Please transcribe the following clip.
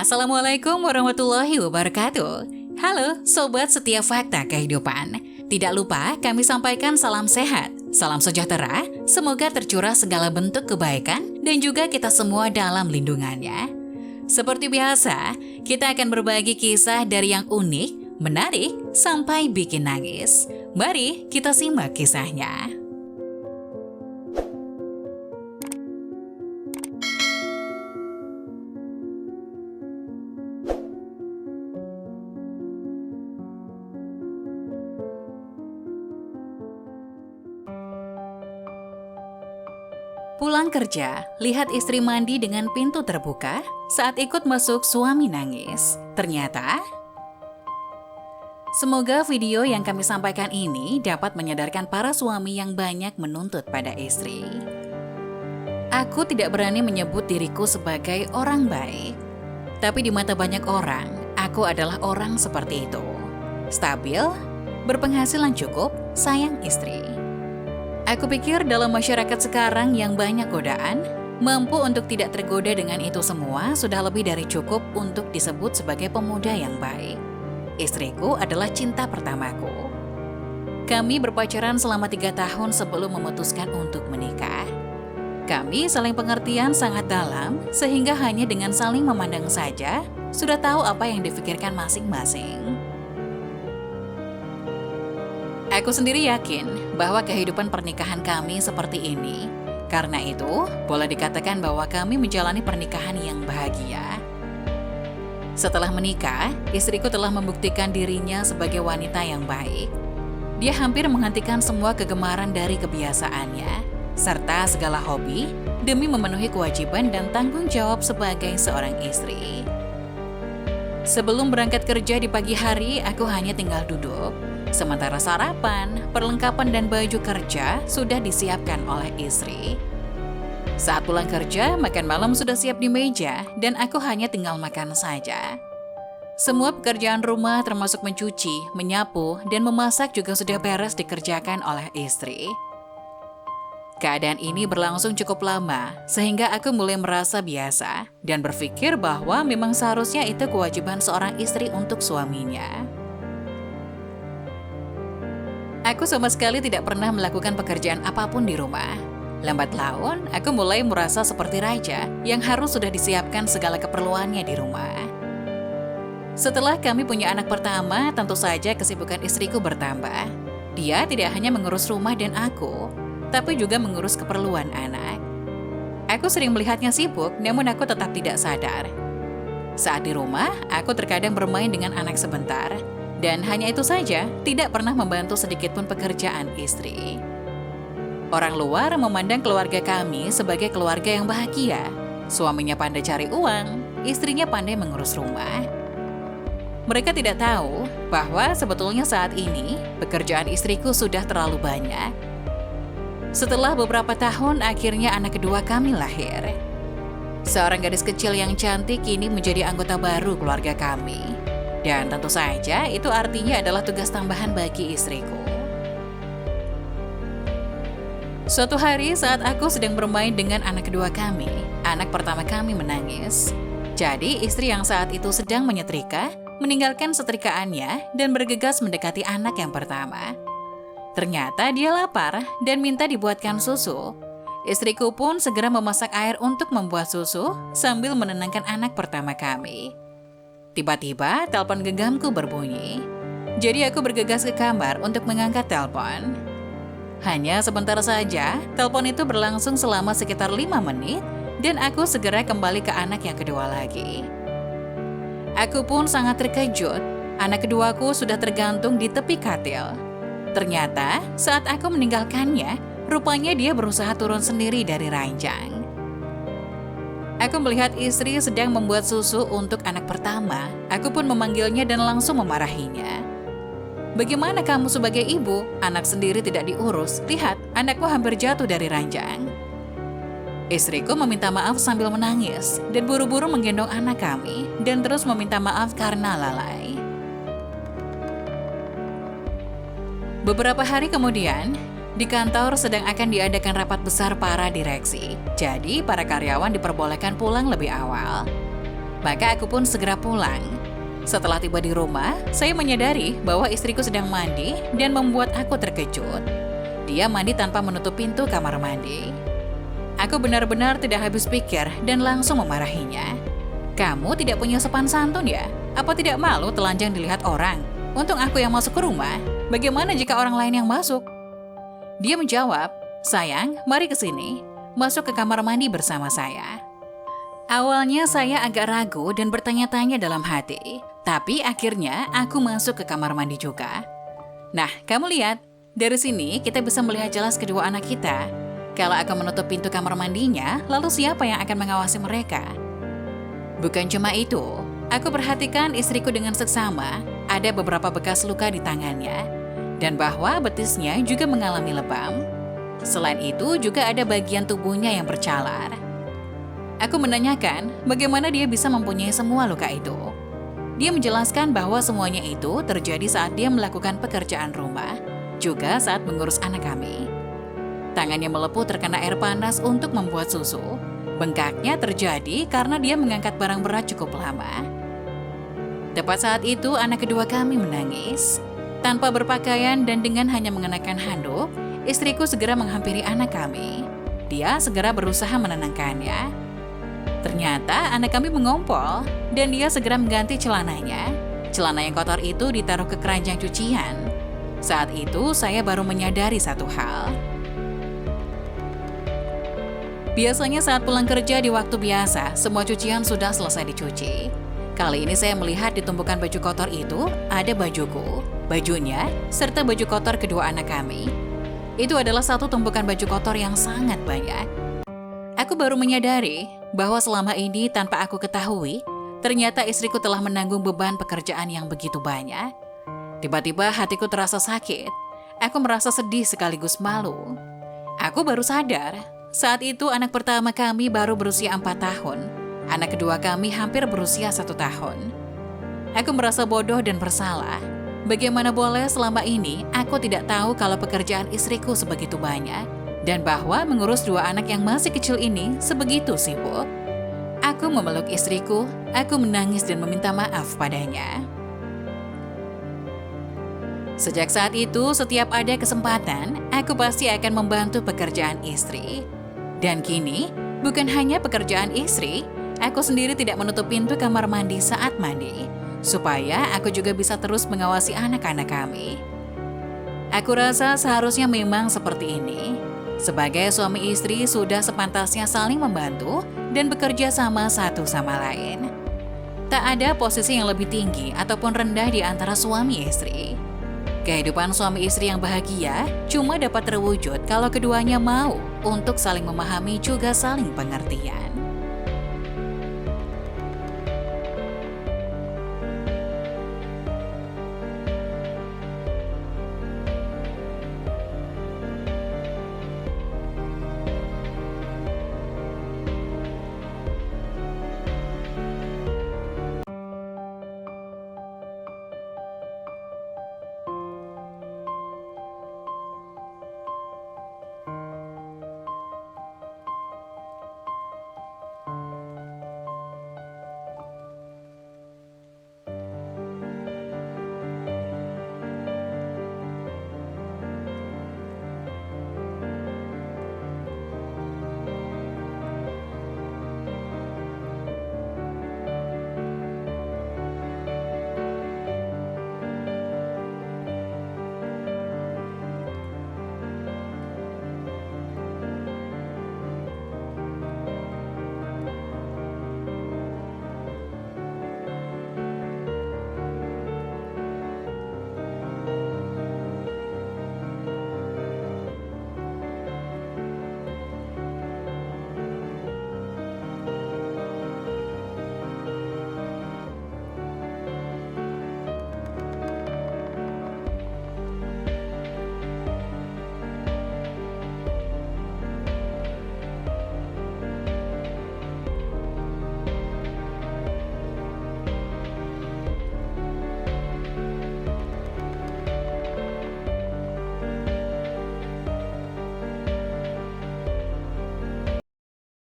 Assalamualaikum warahmatullahi wabarakatuh. Halo Sobat Setiap Fakta Kehidupan. Tidak lupa kami sampaikan salam sehat, salam sejahtera, semoga tercurah segala bentuk kebaikan dan juga kita semua dalam lindungannya. Seperti biasa, kita akan berbagi kisah dari yang unik, menarik, sampai bikin nangis. Mari kita simak kisahnya. Pulang kerja, lihat istri mandi dengan pintu terbuka. Saat ikut masuk, suami nangis. Ternyata, semoga video yang kami sampaikan ini dapat menyadarkan para suami yang banyak menuntut pada istri. Aku tidak berani menyebut diriku sebagai orang baik, tapi di mata banyak orang, aku adalah orang seperti itu. Stabil, berpenghasilan cukup, sayang istri. Aku pikir dalam masyarakat sekarang yang banyak godaan, mampu untuk tidak tergoda dengan itu semua sudah lebih dari cukup untuk disebut sebagai pemuda yang baik. Istriku adalah cinta pertamaku. Kami berpacaran selama 3 tahun sebelum memutuskan untuk menikah. Kami saling pengertian sangat dalam, sehingga hanya dengan saling memandang saja, sudah tahu apa yang difikirkan masing-masing. Aku sendiri yakin bahwa kehidupan pernikahan kami seperti ini. Karena itu, boleh dikatakan bahwa kami menjalani pernikahan yang bahagia. Setelah menikah, istriku telah membuktikan dirinya sebagai wanita yang baik. Dia hampir menghentikan semua kegemaran dari kebiasaannya, serta segala hobi, demi memenuhi kewajiban dan tanggung jawab sebagai seorang istri. Sebelum berangkat kerja di pagi hari, aku hanya tinggal duduk. Sementara sarapan, perlengkapan dan baju kerja sudah disiapkan oleh istri. Saat pulang kerja, makan malam sudah siap di meja dan aku hanya tinggal makan saja. Semua pekerjaan rumah termasuk mencuci, menyapu, dan memasak juga sudah beres dikerjakan oleh istri. Keadaan ini berlangsung cukup lama, sehingga aku mulai merasa biasa dan berpikir bahwa memang seharusnya itu kewajiban seorang istri untuk suaminya. Aku sama sekali tidak pernah melakukan pekerjaan apapun di rumah. Lambat laun, aku mulai merasa seperti raja yang harus sudah disiapkan segala keperluannya di rumah. Setelah kami punya anak pertama, tentu saja kesibukan istriku bertambah. Dia tidak hanya mengurus rumah dan aku, tapi juga mengurus keperluan anak. Aku sering melihatnya sibuk, namun aku tetap tidak sadar. Saat di rumah, aku terkadang bermain dengan anak sebentar. Dan hanya itu saja, tidak pernah membantu sedikitpun pekerjaan istri. Orang luar memandang keluarga kami sebagai keluarga yang bahagia. Suaminya pandai cari uang, istrinya pandai mengurus rumah. Mereka tidak tahu bahwa sebetulnya saat ini pekerjaan istriku sudah terlalu banyak. Setelah beberapa tahun, akhirnya anak kedua kami lahir. Seorang gadis kecil yang cantik kini menjadi anggota baru keluarga kami. Dan tentu saja itu artinya adalah tugas tambahan bagi istriku. Suatu hari saat aku sedang bermain dengan anak kedua kami, anak pertama kami menangis. Jadi istri yang saat itu sedang menyetrika, meninggalkan setrikaannya dan bergegas mendekati anak yang pertama. Ternyata dia lapar dan minta dibuatkan susu. Istriku pun segera memasak air untuk membuat susu sambil menenangkan anak pertama kami. Tiba-tiba, telepon genggamku berbunyi. Jadi aku bergegas ke kamar untuk mengangkat telepon. Hanya sebentar saja, telepon itu berlangsung selama sekitar 5 menit dan aku segera kembali ke anak yang kedua lagi. Aku pun sangat terkejut, anak keduaku sudah tergantung di tepi katil. Ternyata, saat aku meninggalkannya, rupanya dia berusaha turun sendiri dari ranjang. Aku melihat istri sedang membuat susu untuk anak pertama. Aku pun memanggilnya dan langsung memarahinya. Bagaimana kamu sebagai ibu? Anak sendiri tidak diurus. Lihat, anakmu hampir jatuh dari ranjang. Istriku meminta maaf sambil menangis dan buru-buru menggendong anak kami dan terus meminta maaf karena lalai. Beberapa hari kemudian, di kantor sedang akan diadakan rapat besar para direksi. Jadi, para karyawan diperbolehkan pulang lebih awal. Maka aku pun segera pulang. Setelah tiba di rumah, saya menyadari bahwa istriku sedang mandi dan membuat aku terkejut. Dia mandi tanpa menutup pintu kamar mandi. Aku benar-benar tidak habis pikir dan langsung memarahinya. Kamu tidak punya sopan santun ya? Apa tidak malu telanjang dilihat orang? Untung aku yang masuk ke rumah. Bagaimana jika orang lain yang masuk? Dia menjawab, sayang, mari ke sini. Masuk ke kamar mandi bersama saya. Awalnya saya agak ragu dan bertanya-tanya dalam hati. Tapi akhirnya aku masuk ke kamar mandi juga. Nah, kamu lihat. Dari sini kita bisa melihat jelas kedua anak kita. Kalau aku menutup pintu kamar mandinya, lalu siapa yang akan mengawasi mereka? Bukan cuma itu, aku perhatikan istriku dengan seksama. Ada beberapa bekas luka di tangannya. Dan bahwa betisnya juga mengalami lebam. Selain itu, juga ada bagian tubuhnya yang bercalar. Aku menanyakan bagaimana dia bisa mempunyai semua luka itu. Dia menjelaskan bahwa semuanya itu terjadi saat dia melakukan pekerjaan rumah, juga saat mengurus anak kami. Tangannya melepuh terkena air panas untuk membuat susu. Bengkaknya terjadi karena dia mengangkat barang berat cukup lama. Tepat saat itu, anak kedua kami menangis. Tanpa berpakaian dan dengan hanya mengenakan handuk, istriku segera menghampiri anak kami. Dia segera berusaha menenangkannya. Ternyata anak kami mengompol dan dia segera mengganti celananya. Celana yang kotor itu ditaruh ke keranjang cucian. Saat itu saya baru menyadari satu hal. Biasanya saat pulang kerja di waktu biasa, semua cucian sudah selesai dicuci. Kali ini saya melihat di tumpukan baju kotor itu ada bajuku, bajunya, serta baju kotor kedua anak kami. Itu adalah satu tumpukan baju kotor yang sangat banyak. Aku baru menyadari bahwa selama ini tanpa aku ketahui, ternyata istriku telah menanggung beban pekerjaan yang begitu banyak. Tiba-tiba hatiku terasa sakit. Aku merasa sedih sekaligus malu. Aku baru sadar, saat itu anak pertama kami baru berusia 4 tahun. Anak kedua kami hampir berusia 1 tahun. Aku merasa bodoh dan bersalah. Bagaimana boleh selama ini aku tidak tahu kalau pekerjaan istriku sebegitu banyak. Dan bahwa mengurus 2 anak yang masih kecil ini sebegitu sibuk. Aku memeluk istriku, aku menangis dan meminta maaf padanya. Sejak saat itu, setiap ada kesempatan, aku pasti akan membantu pekerjaan istri. Dan kini, bukan hanya pekerjaan istri, aku sendiri tidak menutup pintu kamar mandi saat mandi, supaya aku juga bisa terus mengawasi anak-anak kami. Aku rasa seharusnya memang seperti ini. Sebagai suami istri sudah sepantasnya saling membantu dan bekerja sama satu sama lain. Tak ada posisi yang lebih tinggi ataupun rendah di antara suami istri. Kehidupan suami istri yang bahagia cuma dapat terwujud kalau keduanya mau untuk saling memahami juga saling pengertian.